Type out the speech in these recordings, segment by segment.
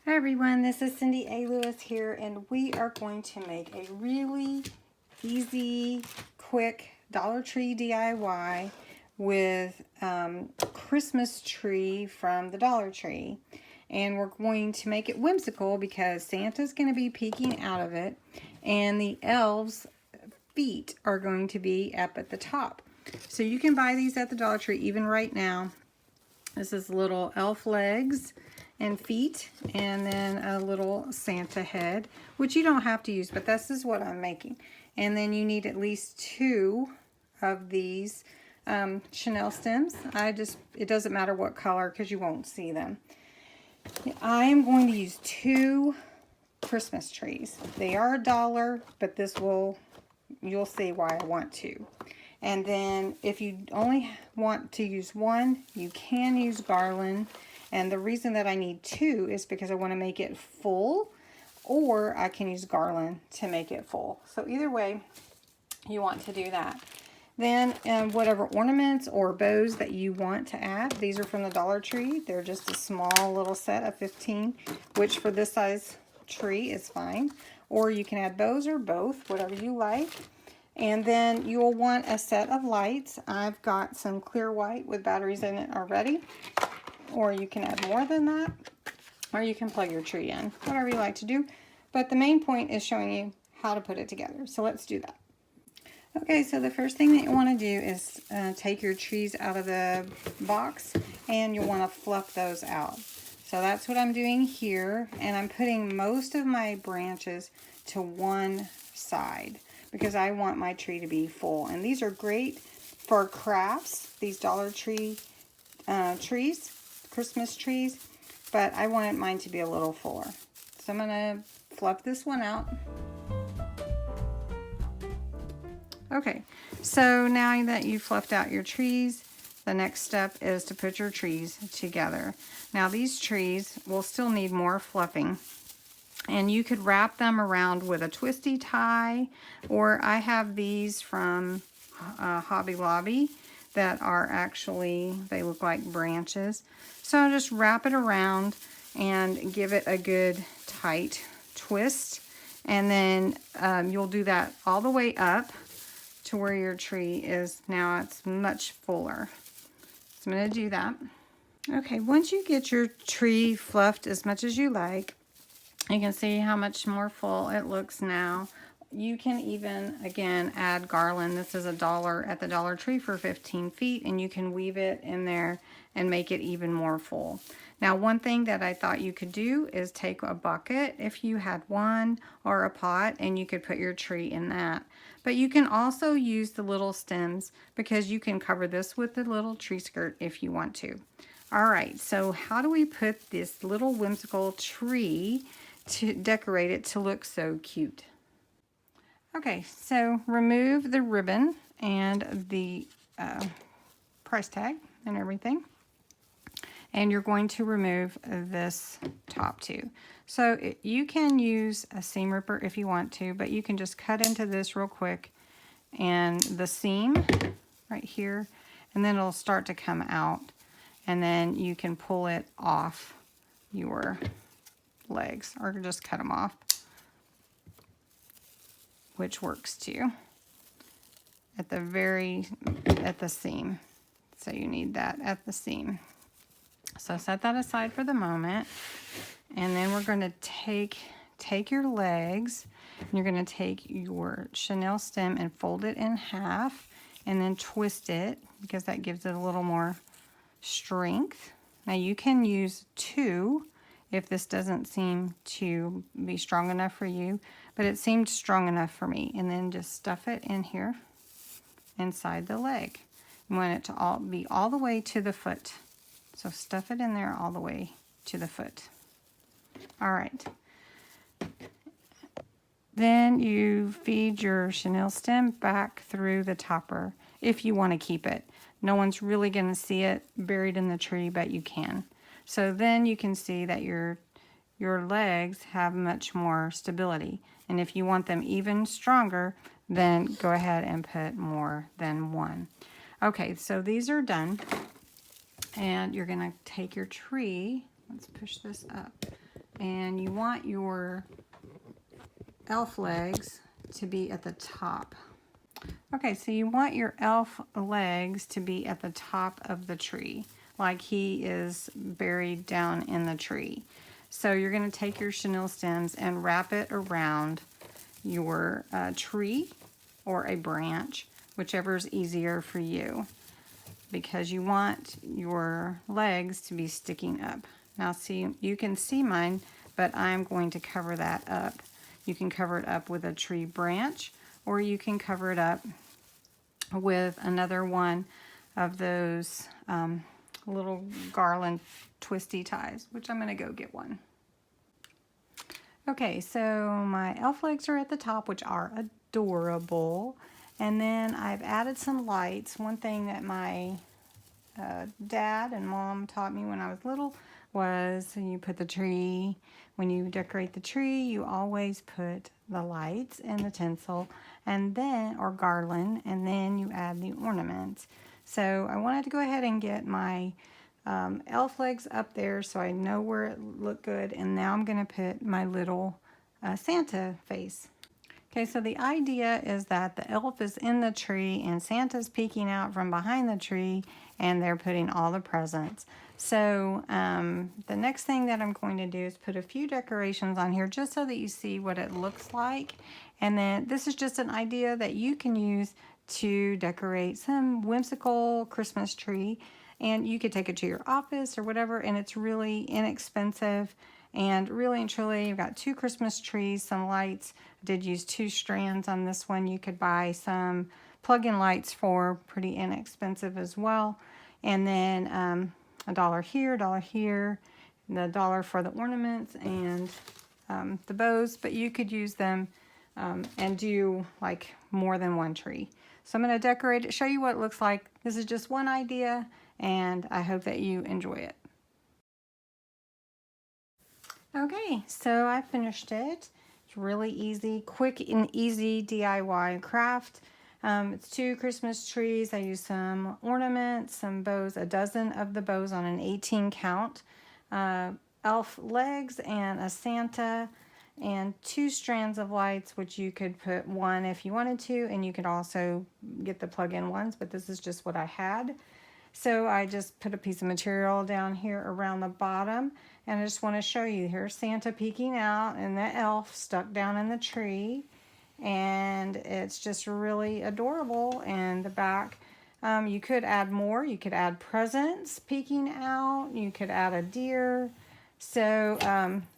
Hi everyone, this is Cindy A. Lewis here, and we are going to make a really easy, quick Dollar Tree DIY with Christmas tree from the Dollar Tree. And we're going to make it whimsical because Santa's going to be peeking out of it, and the elves' feet are going to be up at the top. So you can buy these at the Dollar Tree even right now. This is little elf legs and feet, and then a little Santa head, which you don't have to use, but this is what I'm making. And then you need at least 2 of these chenille stems. It doesn't matter what color because you won't see them. I am going to use 2 Christmas trees. They are $1, but you'll see why I want to. And then if you only want to use 1, you can use garland. And the reason that I need 2 is because I want to make it full, or I can use garland to make it full. So either way, you want to do that. Then whatever ornaments or bows that you want to add, these are from the Dollar Tree. They're just a small little set of 15, which for this size tree is fine. Or you can add bows or both, whatever you like. And then you'll want a set of lights. I've got some clear white with batteries in it already. Or you can add more than that. Or you can plug your tree in. Whatever you like to do. But the main point is showing you how to put it together. So let's do that. Okay, so the first thing that you want to do is take your trees out of the box. And you'll want to fluff those out. So that's what I'm doing here. And I'm putting most of my branches to one side, because I want my tree to be full. And these are great for crafts, these Dollar Tree trees, Christmas trees, but I wanted mine to be a little fuller. So I'm going to fluff this one out. Okay, so now that you've fluffed out your trees, the next step is to put your trees together. Now these trees will still need more fluffing. And you could wrap them around with a twisty tie, or I have these from Hobby Lobby that are actually, they look like branches. So just wrap it around and give it a good tight twist. And then you'll do that all the way up to where your tree is. Now it's much fuller. So I'm going to do that. Okay, once you get your tree fluffed as much as you like, you can see how much more full it looks now. You can even, again, add garland. This is $1 at the Dollar Tree for 15 feet, and you can weave it in there and make it even more full. Now, one thing that I thought you could do is take a bucket, if you had one, or a pot, and you could put your tree in that. But you can also use the little stems, because you can cover this with the little tree skirt if you want to. All right, so how do we put this little whimsical tree to decorate it to look so cute? Okay, so remove the ribbon and the price tag and everything. And you're going to remove this top too. So you can use a seam ripper if you want to, but you can just cut into this real quick and the seam right here, and then it'll start to come out. And then you can pull it off your legs, or just cut them off, which works too, at the seam. So you need that at the seam. So set that aside for the moment, and then we're going to take your legs, and you're going to take your chenille stem and fold it in half, and then twist it, because that gives it a little more strength. Now you can use 2 if this doesn't seem to be strong enough for you, but it seemed strong enough for me. And then just stuff it in here inside the leg. You want it to be all the way to the foot. So stuff it in there all the way to the foot. All right. Then you feed your chenille stem back through the topper if you want to keep it. No one's really going to see it buried in the tree, but you can. So then you can see that your legs have much more stability. And if you want them even stronger, then go ahead and put more than 1. Okay, so these are done. And you're going to take your tree, let's push this up, and you want your elf legs to be at the top. Okay, so you want your elf legs to be at the top of the tree, like he is buried down in the tree. So you're going to take your chenille stems and wrap it around your tree or a branch, whichever is easier for you, because you want your legs to be sticking up. Now see, you can see mine, but I'm going to cover that up. You can cover it up with a tree branch, or you can cover it up with another one of those little garland twisty ties, which I'm going to go get one. Okay, so my elf legs are at the top, which are adorable. And then I've added some lights. One thing that my dad and mom taught me when I was little was you put the tree, when you decorate the tree, you always put the lights and the tinsel, and then, or garland, and then you add the ornaments. So I wanted to go ahead and get my elf legs up there so I know where it looked good, and now I'm going to put my little Santa face. Okay, so the idea is that the elf is in the tree and Santa's peeking out from behind the tree, and they're putting all the presents. So the next thing that I'm going to do is put a few decorations on here just so that you see what it looks like. And then this is just an idea that you can use to decorate some whimsical Christmas tree. And you could take it to your office or whatever, and it's really inexpensive. And really and truly, you've got 2 Christmas trees, some lights. I did use 2 strands on this one. You could buy some plug-in lights for pretty inexpensive as well. And then $1 here, $1 here, and $1 for the ornaments and the bows. But you could use them and do like more than one tree. So I'm going to decorate it, show you what it looks like. This is just one idea, and I hope that you enjoy it. Okay, so I finished it. It's really easy, quick and easy DIY craft. It's 2 Christmas trees. I used some ornaments, some bows, a dozen of the bows on an 18 count, elf legs and a Santa, and 2 strands of lights, which you could put 1 if you wanted to, and you could also get the plug-in ones, but this is just what I had. So I just put a piece of material down here around the bottom, and I just want to show you, here's Santa peeking out and the elf stuck down in the tree, and it's just really adorable. And the back, you could add more. You could add presents peeking out. You could add a deer. So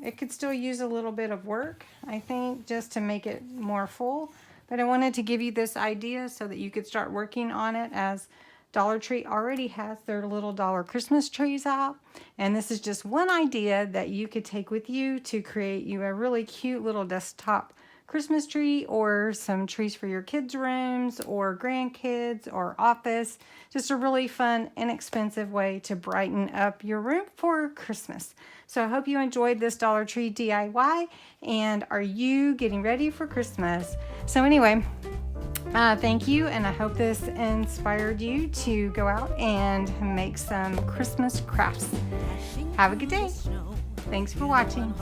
it could still use a little bit of work, I think, just to make it more full. But I wanted to give you this idea so that you could start working on it, as Dollar Tree already has their little dollar Christmas trees out. And this is just one idea that you could take with you to create you a really cute little desktop Christmas tree, or some trees for your kids' rooms or grandkids or office. Just a really fun, inexpensive way to brighten up your room for Christmas. So I hope you enjoyed this Dollar Tree DIY, and are you getting ready for Christmas? So anyway, thank you, and I hope this inspired you to go out and make some Christmas crafts. Have a good day. Thanks for watching.